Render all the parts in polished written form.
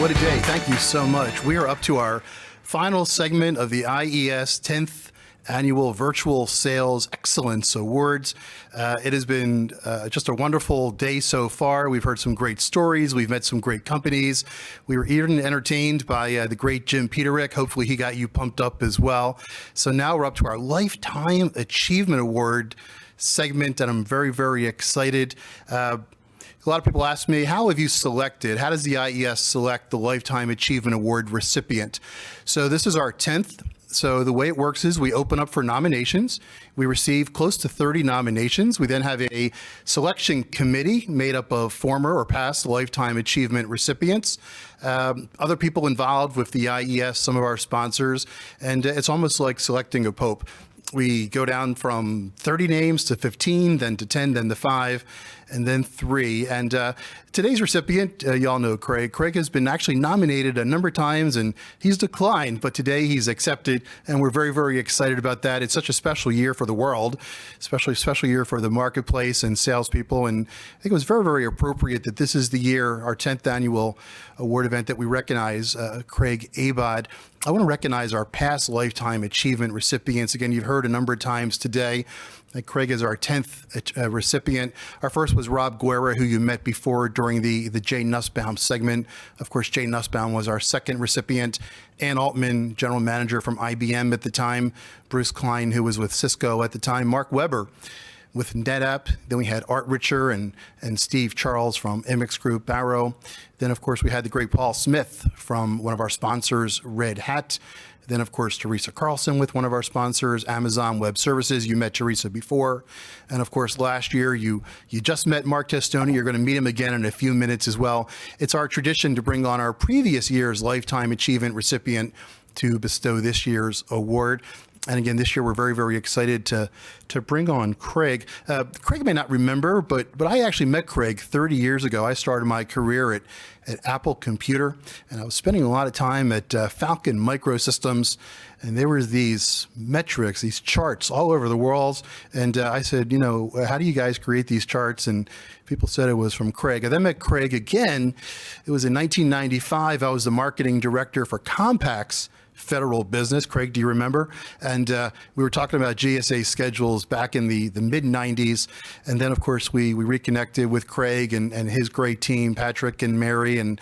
what a day. Thank you so much. We are up to our final segment of the IES 10th Annual Virtual Sales Excellence Awards. It has been just a wonderful day so far. We've heard some great stories. We've met some great companies. We were even entertained by the great Jim Peterick. Hopefully he got you pumped up as well. So now we're up to our Lifetime Achievement Award segment, and I'm very, very excited. A lot of people ask me, how have you selected? How does the IES select the Lifetime Achievement Award recipient? So this is our 10th. So the way it works is we open up for nominations. We receive close to 30 nominations. We then have a selection committee made up of former or past Lifetime Achievement recipients, other people involved with the IES, some of our sponsors, and it's almost like selecting a pope. We go down from 30 names to 15, then to 10, then to 5, and then 3. And today's recipient, y'all know Craig. Craig has been actually nominated a number of times, and he's declined, but today he's accepted, and we're very, very excited about that. It's such a special year for the world, especially a special year for the marketplace and salespeople, and I think it was very, very appropriate that this is the year, our 10th annual award event, that we recognize Craig Abod. I want to recognize our past Lifetime Achievement recipients. Again, you've heard a number of times today that Craig is our 10th recipient. Our first was Rob Guerra, who you met before during the Jay Nussbaum segment. Of course, Jay Nussbaum was our second recipient. Ann Altman, general manager from IBM at the time. Bruce Klein, who was with Cisco at the time. Mark Weber with NetApp. Then we had Art Richer and Steve Charles from MX Group, Barrow. Then, of course, we had the great Paul Smith from one of our sponsors, Red Hat. Then, of course, Teresa Carlson with one of our sponsors, Amazon Web Services. You met Teresa before. And, of course, last year, you just met Mark Testoni. You're going to meet him again in a few minutes as well. It's our tradition to bring on our previous year's Lifetime Achievement recipient to bestow this year's award. And again, this year we're very, very excited to bring on Craig. Craig may not remember, but I actually met Craig 30 years ago. I started my career at Apple Computer, and I was spending a lot of time at Falcon Microsystems, and there were these metrics, these charts all over the walls. And I said, how do you guys create these charts? And people said it was from Craig. I then met Craig again. It was in 1995. I was the marketing director for Compaq's federal business. Craig, do you remember? And we were talking about GSA schedules back in the mid-90s. And then, of course, we reconnected with Craig and his great team, Patrick and Mary and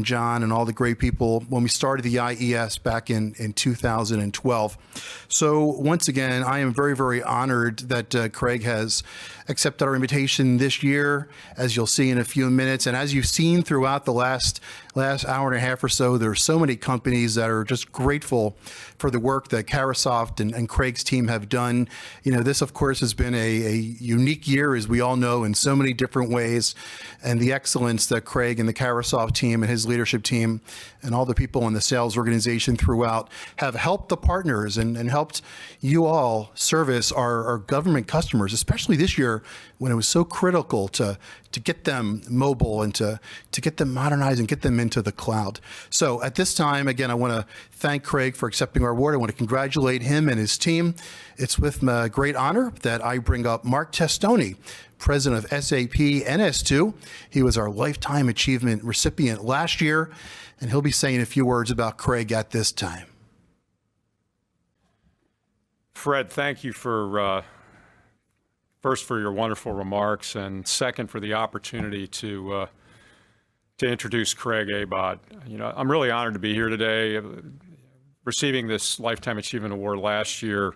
John and all the great people when we started the IES back in 2012. So once again, I am very, very honored that Craig has accepted our invitation this year, as you'll see in a few minutes. And as you've seen throughout the last hour and a half or so, there are so many companies that are just grateful for the work that Carahsoft and Craig's team have done. This, of course, has been a unique year, as we all know, in so many different ways. And the excellence that Craig and the Carahsoft team and his leadership team and all the people in the sales organization throughout have helped the partners and helped you all service our government customers, especially this year when it was so critical to get them mobile and to get them modernized and get them into the cloud. So at this time, again, I want to thank Craig for accepting our award. I want to congratulate him and his team. It's with great honor that I bring up Mark Testoni, president of SAP NS2. He was our Lifetime Achievement recipient last year, and he'll be saying a few words about Craig at this time. Fred, thank you for first for your wonderful remarks, and second for the opportunity to introduce Craig Abod. I'm really honored to be here today. Receiving this Lifetime Achievement Award last year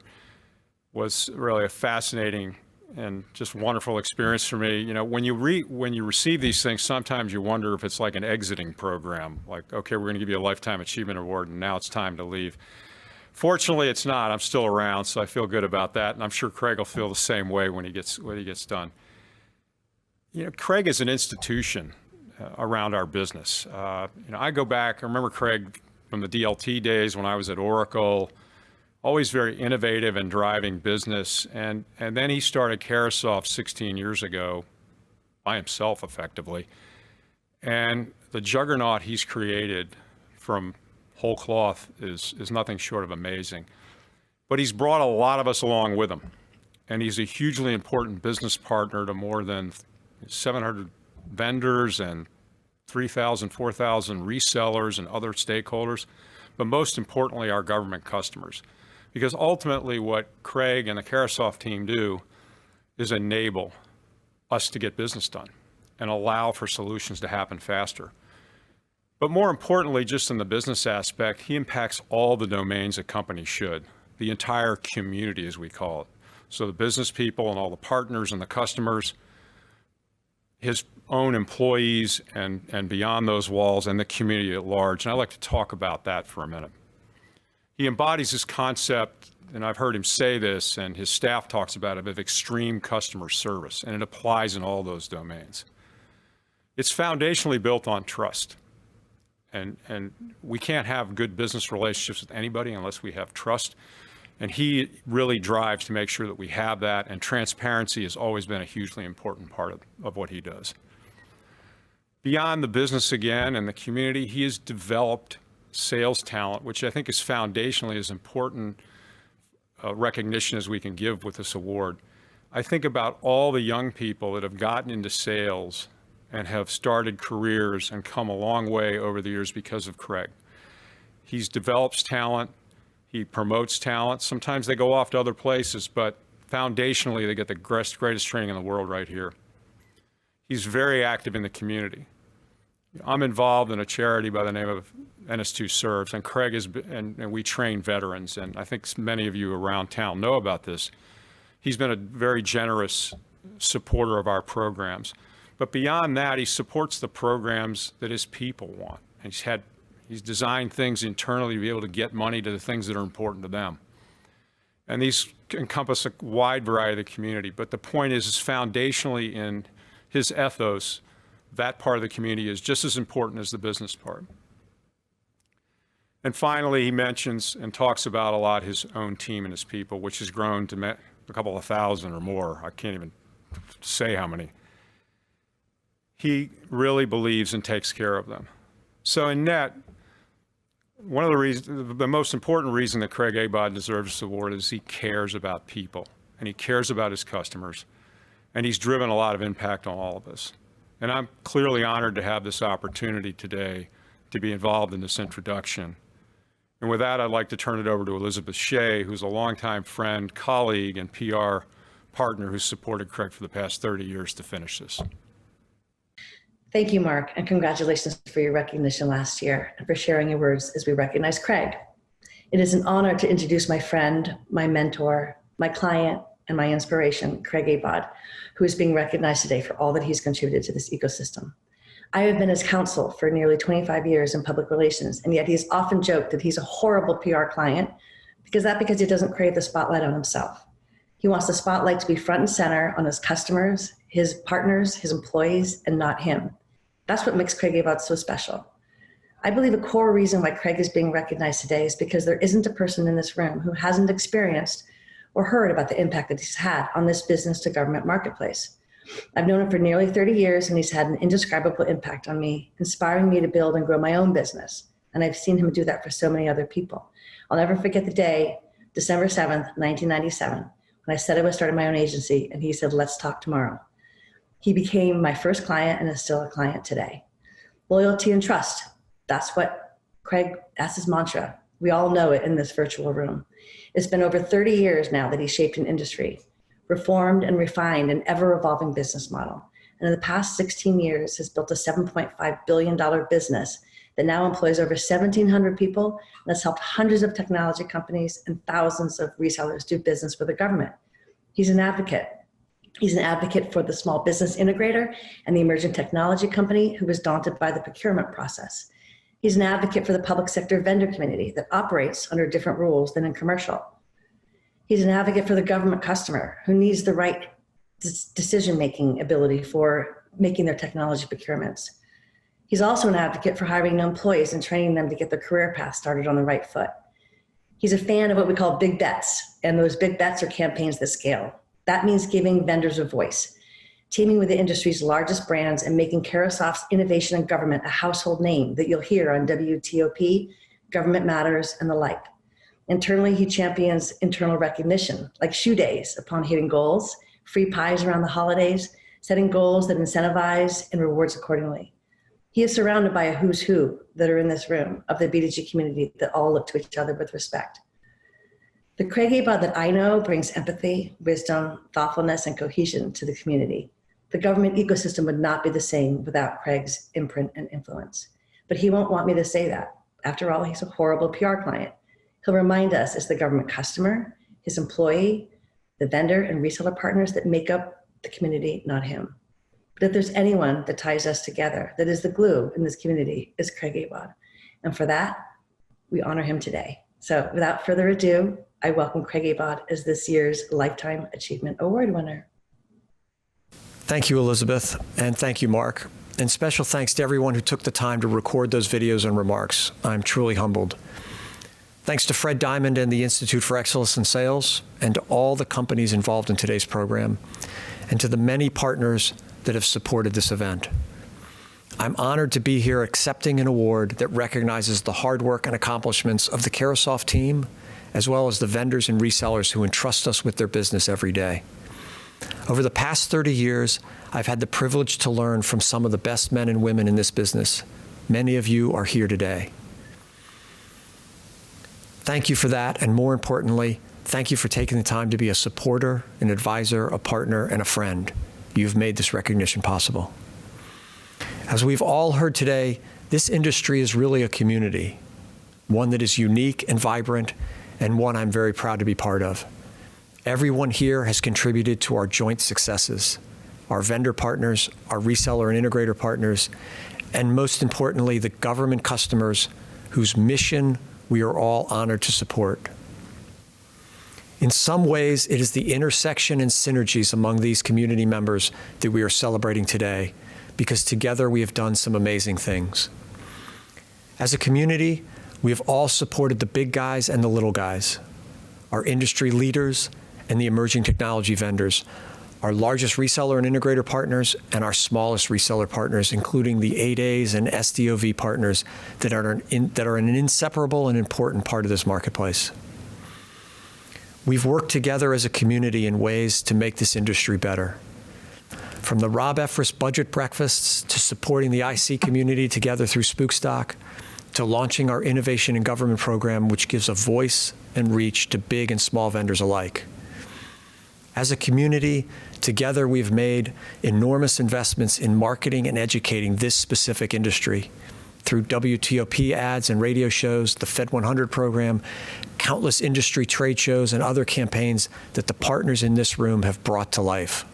was really a fascinating and just wonderful experience for me. When you receive these things, sometimes you wonder if it's like an exiting program, like, okay, we're going to give you a Lifetime Achievement Award, and now it's time to leave. Fortunately, it's not. I'm still around, so I feel good about that, and I'm sure Craig will feel the same way when he gets done. Craig is an institution around our business. I go back. I remember Craig from the DLT days when I was at Oracle, always very innovative and driving business, and then he started Carahsoft 16 years ago by himself, effectively, and the juggernaut he's created from whole cloth is nothing short of amazing. But he's brought a lot of us along with him. And he's a hugely important business partner to more than 700 vendors and 3,000, 4,000 resellers and other stakeholders, but most importantly, our government customers. Because ultimately what Craig and the Carahsoft team do is enable us to get business done and allow for solutions to happen faster. But more importantly, just in the business aspect, he impacts all the domains that companies should, the entire community, as we call it. So the business people and all the partners and the customers, his own employees and beyond those walls, and the community at large. And I'd like to talk about that for a minute. He embodies this concept, and I've heard him say this, and his staff talks about it, of extreme customer service, and it applies in all those domains. It's foundationally built on trust. And we can't have good business relationships with anybody unless we have trust. And he really drives to make sure that we have that, and transparency has always been a hugely important part of what he does. Beyond the business again and the community, he has developed sales talent, which I think is foundationally as important recognition as we can give with this award. I think about all the young people that have gotten into sales and have started careers and come a long way over the years because of Craig. He develops talent, he promotes talent. Sometimes they go off to other places, but foundationally they get the greatest training in the world right here. He's very active in the community. I'm involved in a charity by the name of NS2 Serves, and Craig is, and we train veterans, and I think many of you around town know about this. He's been a very generous supporter of our programs. But beyond that, he supports the programs that his people want. And he's designed things internally to be able to get money to the things that are important to them. And these encompass a wide variety of the community. But the point is foundationally in his ethos, that part of the community is just as important as the business part. And finally, he mentions and talks about a lot his own team and his people, which has grown to a couple of thousand or more. I can't even say how many. He really believes and takes care of them. So in net, one of the reasons, the most important reason that Craig Abod deserves this award is he cares about people, and he cares about his customers, and he's driven a lot of impact on all of us. And I'm clearly honored to have this opportunity today to be involved in this introduction. And with that, I'd like to turn it over to Elizabeth Shea, who's a longtime friend, colleague, and PR partner who's supported Craig for the past 30 years to finish this. Thank you, Mark, and congratulations for your recognition last year and for sharing your words as we recognize Craig. It is an honor to introduce my friend, my mentor, my client, and my inspiration, Craig Abod, who is being recognized today for all that he's contributed to this ecosystem. I have been his counsel for nearly 25 years in public relations, and yet he's often joked that he's a horrible PR client because he doesn't crave the spotlight on himself. He wants the spotlight to be front and center on his customers, his partners, his employees, and not him. That's what makes Craig Abod so special. I believe a core reason why Craig is being recognized today is because there isn't a person in this room who hasn't experienced or heard about the impact that he's had on this business to government marketplace. I've known him for nearly 30 years, and he's had an indescribable impact on me, inspiring me to build and grow my own business. And I've seen him do that for so many other people. I'll never forget the day, December 7th, 1997, when I said I was starting my own agency, and he said, "Let's talk tomorrow." He became my first client and is still a client today. Loyalty and trust. That's his mantra. We all know it in this virtual room. It's been over 30 years now that he shaped an industry, reformed and refined an ever-evolving business model. And in the past 16 years has built a $7.5 billion business that now employs over 1,700 people and has helped hundreds of technology companies and thousands of resellers do business with the government. He's an advocate. He's an advocate for the small business integrator and the emerging technology company who was daunted by the procurement process. He's an advocate for the public sector vendor community that operates under different rules than in commercial. He's an advocate for the government customer who needs the right decision-making ability for making their technology procurements. He's also an advocate for hiring new employees and training them to get their career path started on the right foot. He's a fan of what we call big bets, and those big bets are campaigns that scale. That means giving vendors a voice, teaming with the industry's largest brands and making Carahsoft's innovation in government a household name that you'll hear on WTOP, Government Matters, and the like. Internally, he champions internal recognition, like shoe days upon hitting goals, free pies around the holidays, setting goals that incentivize and rewards accordingly. He is surrounded by a who's who that are in this room of the BDG community that all look to each other with respect. The Craig Abod that I know brings empathy, wisdom, thoughtfulness, and cohesion to the community. The government ecosystem would not be the same without Craig's imprint and influence. But he won't want me to say that. After all, he's a horrible PR client. He'll remind us as the government customer, his employee, the vendor and reseller partners that make up the community, not him. But if there's anyone that ties us together, that is the glue in this community, is Craig Abod. And for that, we honor him today. So without further ado, I welcome Craig Abod as this year's Lifetime Achievement Award winner. Thank you, Elizabeth, and thank you, Mark. And special thanks to everyone who took the time to record those videos and remarks. I'm truly humbled. Thanks to Fred Diamond and the Institute for Excellence in Sales, and to all the companies involved in today's program, and to the many partners that have supported this event. I'm honored to be here accepting an award that recognizes the hard work and accomplishments of the Carahsoft team, as well as the vendors and resellers who entrust us with their business every day. Over the past 30 years, I've had the privilege to learn from some of the best men and women in this business. Many of you are here today. Thank you for that, and more importantly, thank you for taking the time to be a supporter, an advisor, a partner, and a friend. You've made this recognition possible. As we've all heard today, this industry is really a community, one that is unique and vibrant, and one I'm very proud to be part of. Everyone here has contributed to our joint successes, our vendor partners, our reseller and integrator partners, and most importantly, the government customers whose mission we are all honored to support. In some ways, it is the intersection and synergies among these community members that we are celebrating today, because together we have done some amazing things. As a community, we have all supported the big guys and the little guys, our industry leaders and the emerging technology vendors, our largest reseller and integrator partners, and our smallest reseller partners, including the 8As and SDOV partners that are an inseparable and important part of this marketplace. We've worked together as a community in ways to make this industry better. From the Rob Efris budget breakfasts to supporting the IC community together through Spookstock, to launching our innovation in government program, which gives a voice and reach to big and small vendors alike. As a community, together we've made enormous investments in marketing and educating this specific industry through WTOP ads and radio shows, the Fed 100 program, countless industry trade shows, and other campaigns that the partners in this room have brought to life.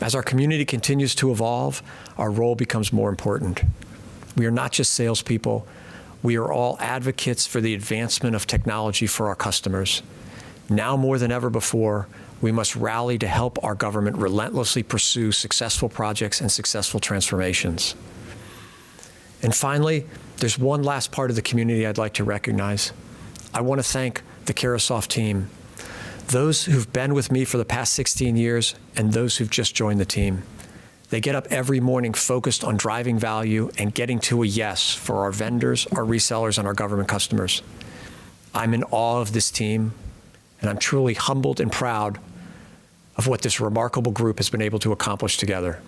As our community continues to evolve, our role becomes more important. We are not just salespeople. We are all advocates for the advancement of technology for our customers. Now more than ever before, we must rally to help our government relentlessly pursue successful projects and successful transformations. And finally, there's one last part of the community I'd like to recognize. I want to thank the Carahsoft team, those who've been with me for the past 16 years and those who've just joined the team. They get up every morning focused on driving value and getting to a yes for our vendors, our resellers, and our government customers. I'm in awe of this team, and I'm truly humbled and proud of what this remarkable group has been able to accomplish together.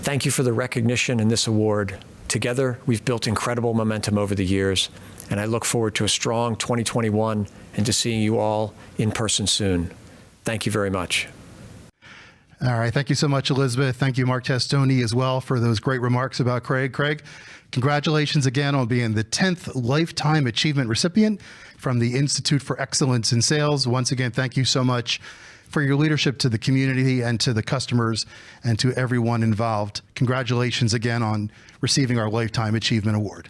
Thank you for the recognition and this award. Together, we've built incredible momentum over the years, and I look forward to a strong 2021 and to seeing you all in person soon. Thank you very much. All right. Thank you so much, Elizabeth. Thank you, Mark Testoni, as well, for those great remarks about Craig. Craig, congratulations again on being the 10th Lifetime Achievement recipient from the Institute for Excellence in Sales. Once again, thank you so much for your leadership to the community and to the customers and to everyone involved. Congratulations again on receiving our Lifetime Achievement Award.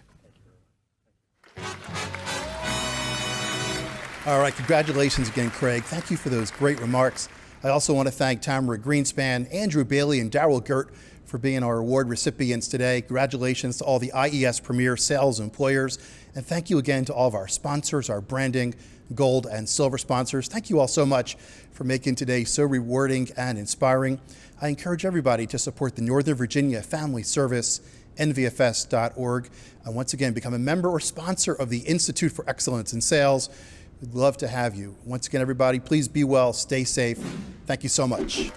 All right, congratulations again, Craig. Thank you for those great remarks. I also want to thank Tamara Greenspan, Andrew Bailey, and Darrell Gert for being our award recipients today. Congratulations to all the IES Premier Sales Employers. And thank you again to all of our sponsors, our branding, gold and silver sponsors. Thank you all so much for making today so rewarding and inspiring. I encourage everybody to support the Northern Virginia Family Service, nvfs.org. And once again, become a member or sponsor of the Institute for Excellence in Sales. We'd love to have you. Once again, everybody, please be well, stay safe. Thank you so much.